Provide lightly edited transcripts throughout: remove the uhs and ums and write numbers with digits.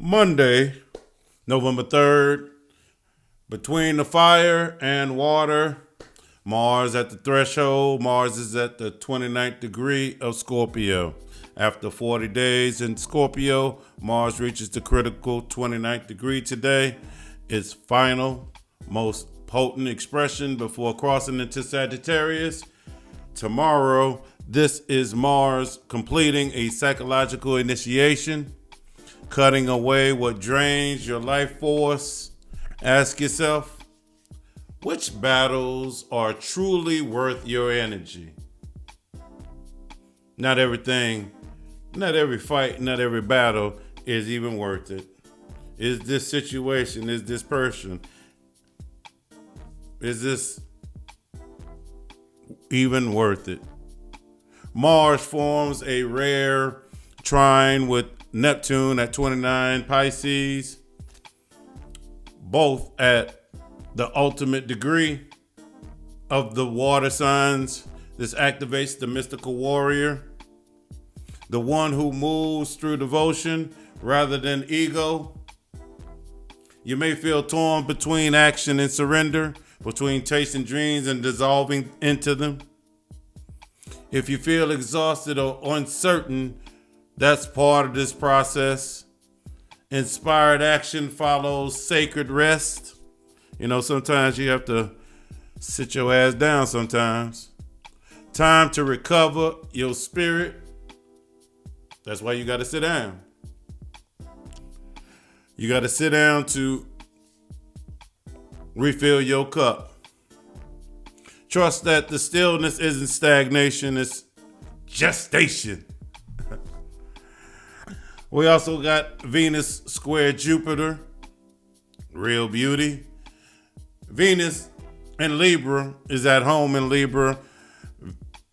Monday, November 3rd, between the fire and water, Mars at the threshold. Mars is at the 29th degree of Scorpio. After 40 days in Scorpio, Mars reaches the critical 29th degree today. Its final, most potent expression before crossing into Sagittarius. Tomorrow, this is Mars completing a psychological initiation, cutting away what drains your life force. Ask yourself, which battles are truly worth your energy? Not everything, not every fight, not every battle is even worth it. Is this situation, is this person, is this even worth it? Mars forms a rare trine with Neptune at 29 Pisces, both at the ultimate degree of the water signs. This activates the mystical warrior, the one who moves through devotion rather than ego. You may feel torn between action and surrender, between chasing dreams and dissolving into them. If you feel exhausted or uncertain, that's part of this process. Inspired action follows sacred rest. Sometimes you have to sit your ass down sometimes. Time to recover your spirit. That's why you got to sit down. You got to sit down to refill your cup. Trust that the stillness isn't stagnation, it's gestation. We also got Venus square Jupiter, real beauty. Venus in Libra is at home in Libra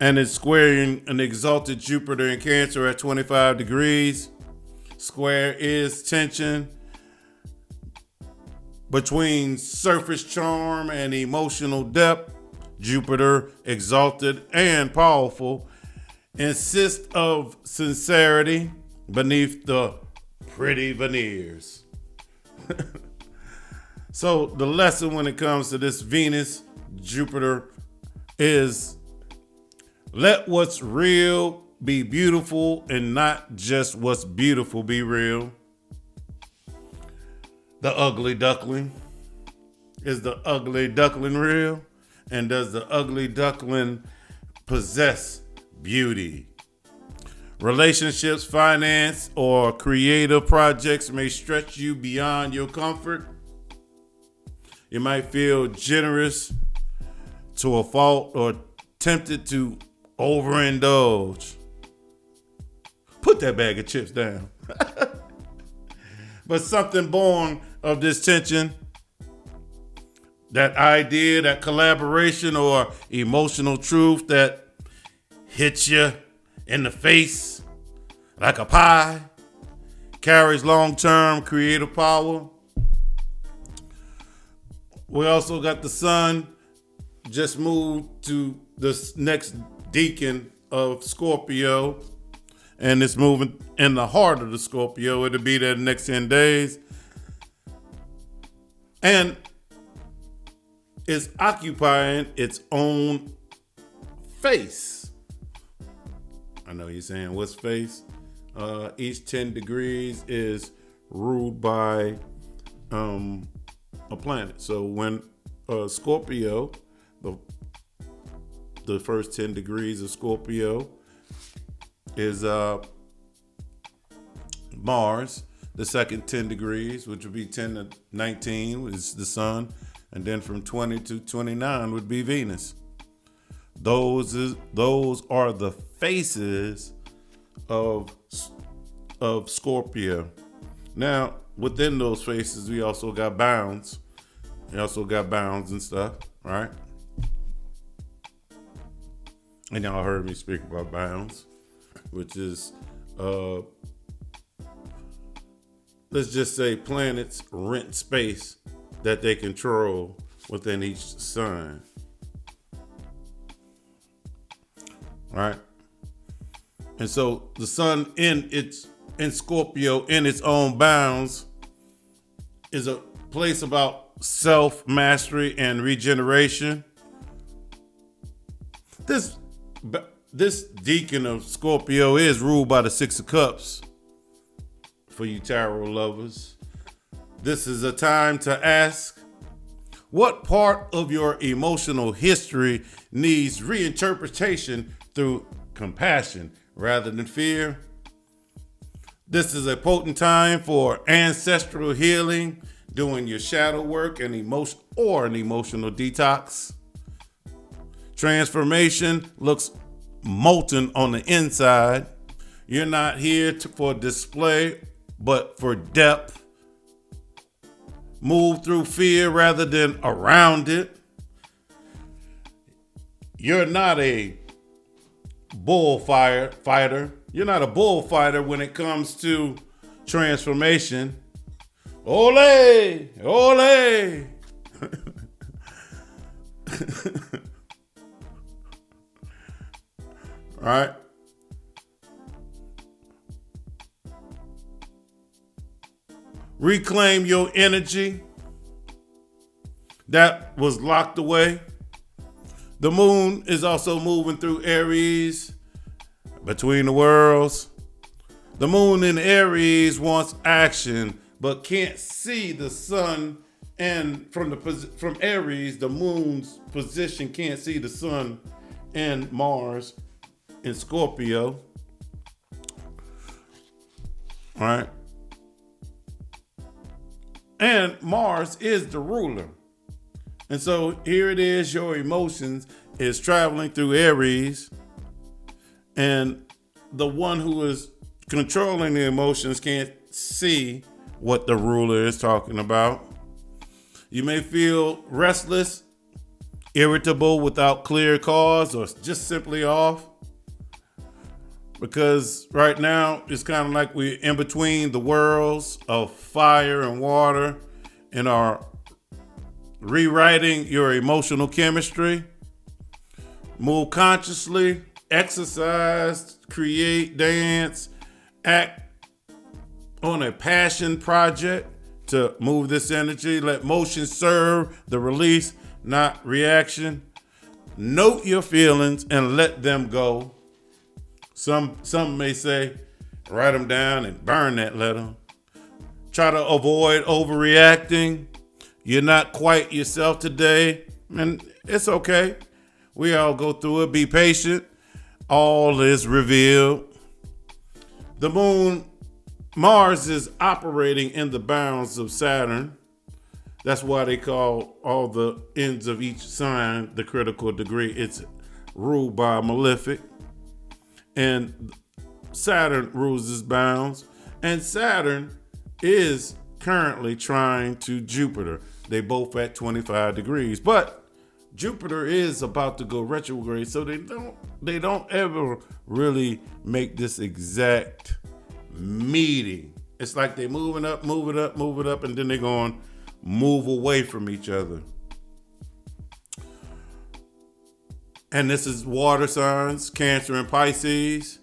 and is squaring an exalted Jupiter in Cancer at 25 degrees. Square is tension between surface charm and emotional depth. Jupiter, exalted and powerful, insists of sincerity beneath the pretty veneers. So the lesson when it comes to this Venus, Jupiter is let what's real be beautiful and not just what's beautiful be real. The ugly duckling. Is the ugly duckling real? And does the ugly duckling possess beauty? Relationships, finance, or creative projects may stretch you beyond your comfort. You might feel generous to a fault or tempted to overindulge. Put that bag of chips down. But something born of this tension, that idea, that collaboration or emotional truth that hits you in the face like a pie, carries long-term creative power. We also got the sun just moved to the next decan of Scorpio, and it's moving in the heart of the Scorpio. It'll be there the next 10 days. And it's occupying its own face. I know you're saying, what's face? Each 10 degrees is ruled by a planet. So when Scorpio, the first 10 degrees of Scorpio is Mars. The second 10 degrees, which would be 10 to 19, is the sun. And then from 20 to 29 would be Venus. Those are the faces of Scorpio. Now, within those faces, we also got bounds. We also got bounds and stuff, right? And y'all heard me speak about bounds, which is, let's just say planets rent space that they control within each sign. Right? And so the sun in its in Scorpio in its own bounds is a place about self-mastery and regeneration. This deacon of Scorpio is ruled by the Six of Cups for you tarot lovers. This is a time to ask, what part of your emotional history needs reinterpretation through compassion rather than fear? This is a potent time for ancestral healing, doing your shadow work and an emotional detox. Transformation looks molten on the inside. You're not here for display, but for depth. Move through fear rather than around it. You're not a bullfighter. You're not a bullfighter when it comes to transformation. Ole! Ole! All right. Reclaim your energy that was locked away. The moon is also moving through Aries, between the worlds. The moon in Aries wants action, but can't see the sun. And from Aries, the moon's position can't see the sun and Mars in Scorpio. All right. And Mars is the ruler. And so here it is, your emotions is traveling through Aries. And the one who is controlling the emotions can't see what the ruler is talking about. You may feel restless, irritable without clear cause, or just simply off. Because right now it's kind of like we're in between the worlds of fire and water and are rewriting your emotional chemistry. Move consciously, exercise, create, dance, act on a passion project to move this energy. Let motion serve the release, not reaction. Note your feelings and let them go. Some may say, write them down and burn that letter. Try to avoid overreacting. You're not quite yourself today, and it's okay. We all go through it. Be patient. All is revealed. The moon, Mars is operating in the bounds of Saturn. That's why they call all the ends of each sign the critical degree. It's ruled by a malefic. And Saturn rules its bounds. And Saturn is currently trying to Jupiter. They both at 25 degrees. But Jupiter is about to go retrograde, so they don't ever really make this exact meeting. It's like they move it up, and then they're going to move away from each other. And this is water signs, Cancer and Pisces.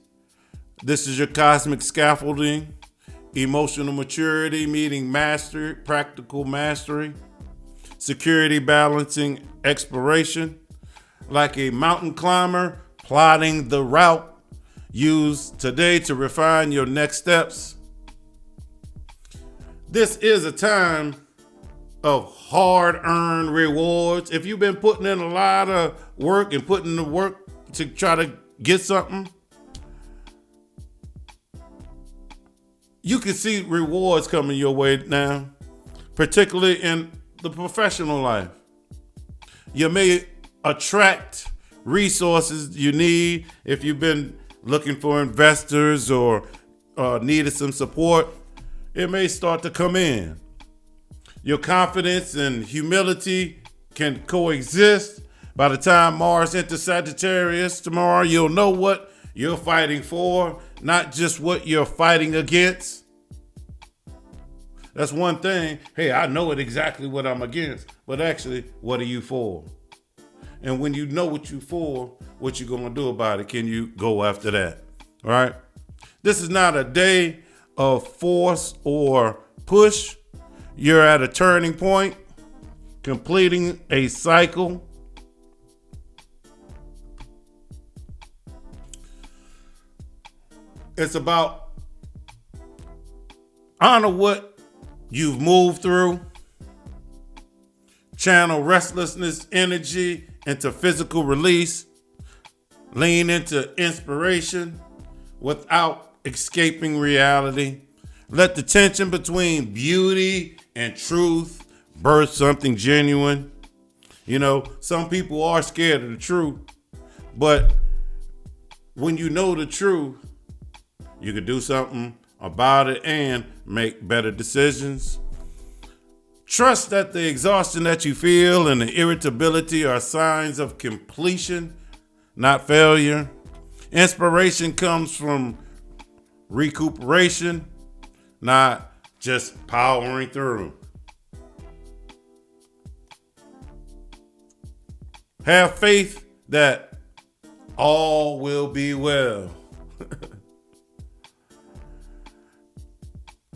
This is your cosmic scaffolding, emotional maturity, meaning mastery, practical mastery, security, balancing, exploration. Like a mountain climber, plotting the route. Use today to refine your next steps. This is a time of hard-earned rewards. If you've been putting in a lot of work and putting the work to try to get something, you can see rewards coming your way now, particularly in the professional life. You may attract resources you need if you've been looking for investors or needed some support. It may start to come in. Your confidence and humility can coexist. By the time Mars enters Sagittarius tomorrow, you'll know what you're fighting for, not just what you're fighting against. That's one thing. Hey, I know it exactly what I'm against, but actually, what are you for? And when you know what you're for, what you're going to do about it, can you go after that? All right? This is not a day of force or push. You're at a turning point, completing a cycle. It's about honor what you've moved through, channel restlessness energy into physical release, lean into inspiration without escaping reality. Let the tension between beauty and truth birth something genuine. You know, some people are scared of the truth, but when you know the truth, you can do something about it and make better decisions. Trust that the exhaustion that you feel and the irritability are signs of completion, not failure. Inspiration comes from recuperation, not just powering through. Have faith that all will be well.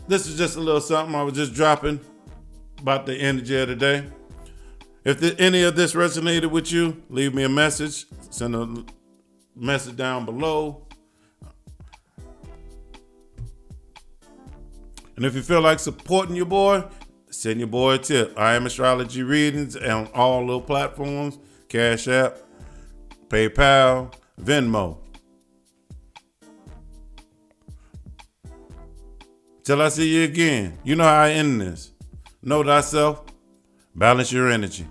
This is just a little something I was just dropping about the energy of the day. If any of this resonated with you, leave me a message. Send a message down below. And if you feel like supporting your boy, send your boy a tip. I am Astrology Readings on all little platforms. Cash App, PayPal, Venmo. Till I see you again, you know how I end this. Know thyself, balance your energy.